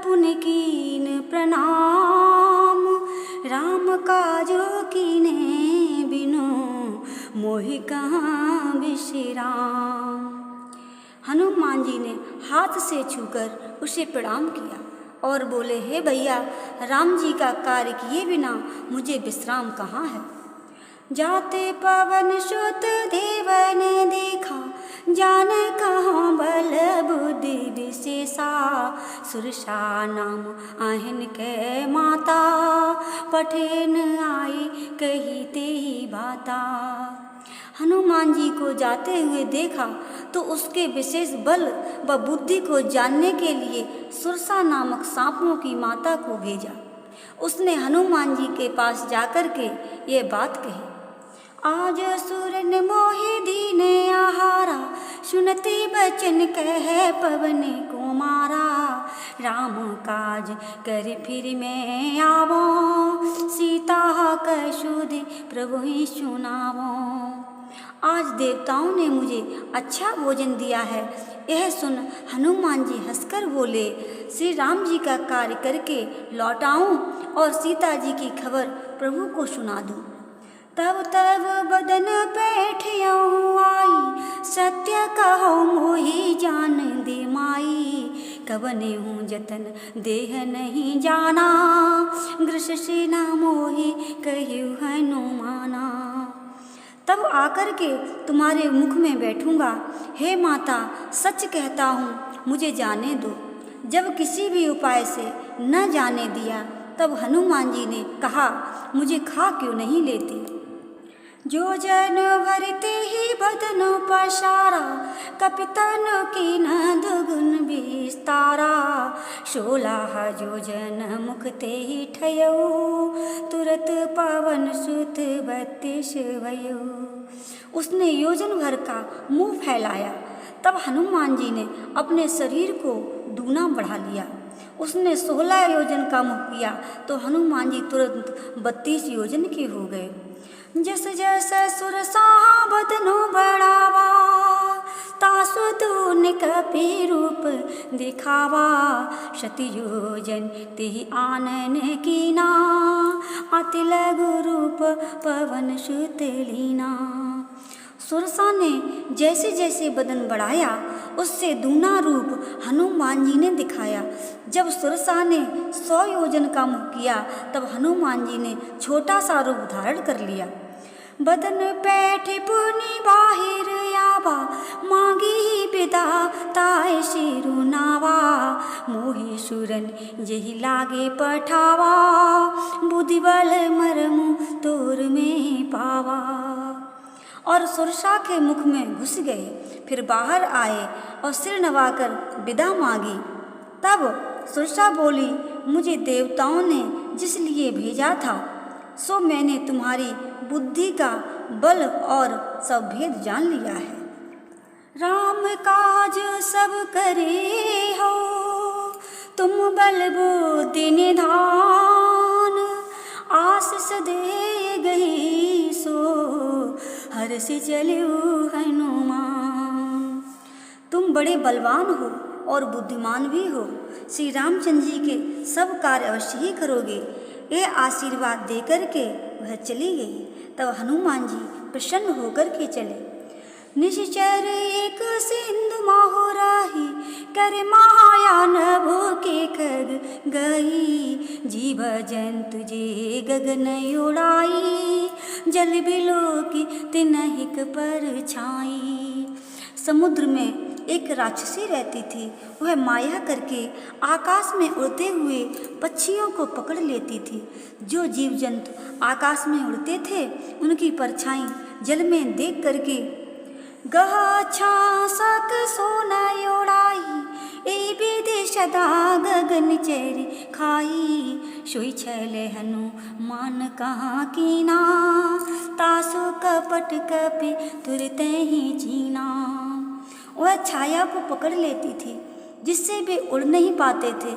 पुन कीन प्रणाम, राम काजो कीने बिनु मोहि कहाँ विश्राम। हनुमान जी ने हाथ से छूकर उसे प्रणाम किया और बोले, हे भैया, राम जी का कार्य किए बिना मुझे विश्राम कहाँ है। जाते पवन सुत देवन देखा, जाने कहाँ बल बुद्धि विशेषा, सुरसा नाम आहिन के माता, पठेन आई कही ते ही बाता। हनुमान जी को जाते हुए देखा तो उसके विशेष बल व बुद्धि को जानने के लिए सुरसा नामक सांपों की माता को भेजा। उसने हनुमान जी के पास जाकर के ये बात कही, आज सुरन मोहि दीन आहारा, सुनती बचन कह पवन कुमारा, राम काज कर फिर मैं आवो, सीता कसुधि प्रभु ही सुनावो। आज देवताओं ने मुझे अच्छा भोजन दिया है। यह सुन हनुमान जी हंसकर बोले, श्री राम जी का कार्य करके लौट आऊं और सीता जी की खबर प्रभु को सुना दूं। तब तब बदन बैठियऊँ आई, सत्य कहो मोहि जान दे माई, कवने हूँ जतन देह नहीं जाना, ग्रस सेना मोहि कहु हनुमाना। तब आकर के तुम्हारे मुख में बैठूंगा। हे माता, सच कहता हूँ, मुझे जाने दो। जब किसी भी उपाय से न जाने दिया तब हनुमान जी ने कहा, मुझे खा क्यों नहीं लेती। जो जन भरते ही बदन पसारा, कपितन की न दुगुन विस्तारा, 16 जो जन मुख ते ही ठयऊ, तुरत पवन सुत 32 भयऊ। उसने योजन भर का मुंह फैलाया। तब हनुमान जी ने अपने शरीर को दूना बढ़ा लिया। उसने 16 योजन का मुख किया तो हनुमान जी तुरंत 32 योजन के हो गए। जस जस सुरसा बदनो बढ़ावा, तासु दून कपि रूप दिखावा, शति योजन तेहि आनन कीना, अति लघु रूप पवन सुत लीना। सुरसा ने जैसे जैसे बदन बढ़ाया उससे दूना रूप हनुमान जी ने दिखाया। जब सुरसा ने 100 योजन का मुख किया तब हनुमान जी ने छोटा सा रूप धारण कर लिया। बदन पैठ पुनि बाहिर आवा, मांगी विदा ताय शिरु नावा, मोहि सुरन जेहि लागे पठावा, बुद्धि बल मरमु तोर में पावा। और सुरसा के मुख में घुस गए, फिर बाहर आए और सिर नवाकर विदा मांगी। तब सुरसा बोली, मुझे देवताओं ने जिस लिए भेजा था सो मैंने तुम्हारी बुद्धि का बल और सब भेद जान लिया है। राम काज सब करे हो, तुम बल बुद्धि निधान, आशीष दे गई सो हर्ष चलियो हनुमान। तुम बड़े बलवान हो और बुद्धिमान भी हो, श्री रामचंद्र जी के सब कार्य अवश्य ही करोगे। ये आशीर्वाद देकर के वह चली गई। तब हनुमान जी प्रसन्न होकर के चले। निश्चर एक सिंधु माहुराही, कर माया नभो के खग गई, जीव जंतु जे गगन उड़ाई, जल बिलो की तिनहिक पर छाई। समुद्र में एक राक्षसी रहती थी। वह माया करके आकाश में उड़ते हुए पक्षियों को पकड़ लेती थी। जो जीव जंतु आकाश में उड़ते थे उनकी परछाई जल में देख करके गह छासक सोना उड़ाई, ए विधि सदा गगन चर खाई, सोई छले हनुमान कहाँ कीना, तासु कपट कपि तुरते ही चीना। वह छाया को पकड़ लेती थी जिससे वे उड़ नहीं पाते थे।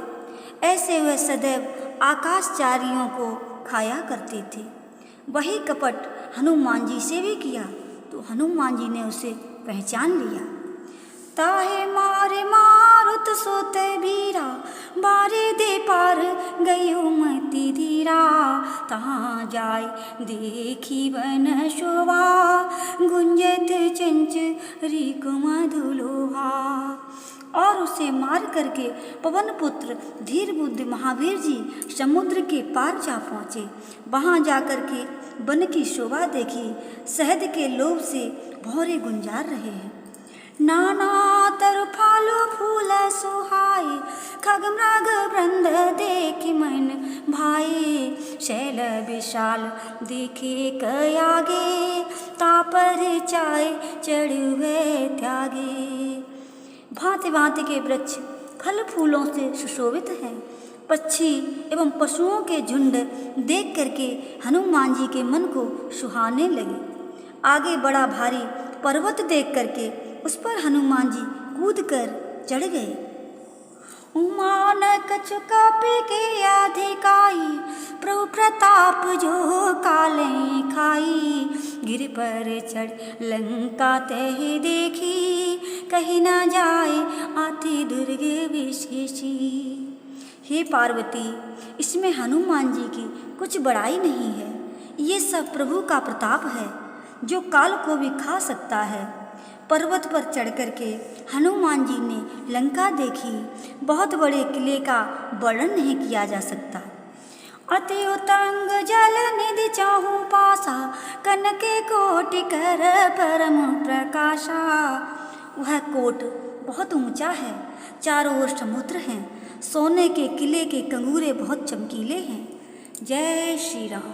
ऐसे वह सदैव आकाशचारियों को खाया करती थी। वही कपट हनुमान जी से भी किया तो हनुमान जी ने उसे पहचान लिया। ताहे मारे मार मारुत सोत बीरा, बारे दे पार गयो मति धीरा। तहाँ जाय देखी वन शोभा, गुंजत चंचरी मधुलोहा। और उसे मार करके पवन पुत्र धीर बुद्ध महावीर जी समुद्र के पार जा पहुँचे। वहाँ जाकर के वन की शोभा देखी, शहद के लोभ से भौरे गुंजार रहे हैं। नाना तरु फालो फूल सुहाए, खग मृग वृंद देखि मन भाए। शैल विशाल देखे कयागे, तापर चाय चढ़ुए त्यागे। भांति भांति के वृक्ष फल फूलों से सुशोभित हैं। पक्षी एवं पशुओं के झुंड देख करके हनुमान जी के मन को सुहाने लगे। आगे बड़ा भारी पर्वत देख करके उस पर हनुमान जी कूद कर चढ़ गए। उमान कछु कपि के अधिकाई, प्रभु प्रताप जो काले खाई। गिर पर चढ़ लंका तह देखी, कहीं ना जाए अति दुर्ग विशेषी। हे पार्वती, इसमें हनुमान जी की कुछ बड़ाई नहीं है। ये सब प्रभु का प्रताप है जो काल को भी खा सकता है। पर्वत पर चढ़ करके हनुमान जी ने लंका देखी। बहुत बड़े किले का वर्णन नहीं किया जा सकता। अति उतंग जल निधि चाहूँ पासा, कनके कोटि कर परम प्रकाशा। वह कोट बहुत ऊंचा है, चारों ओर समुद्र हैं। सोने के किले के कंगूरे बहुत चमकीले हैं। जय श्री राम।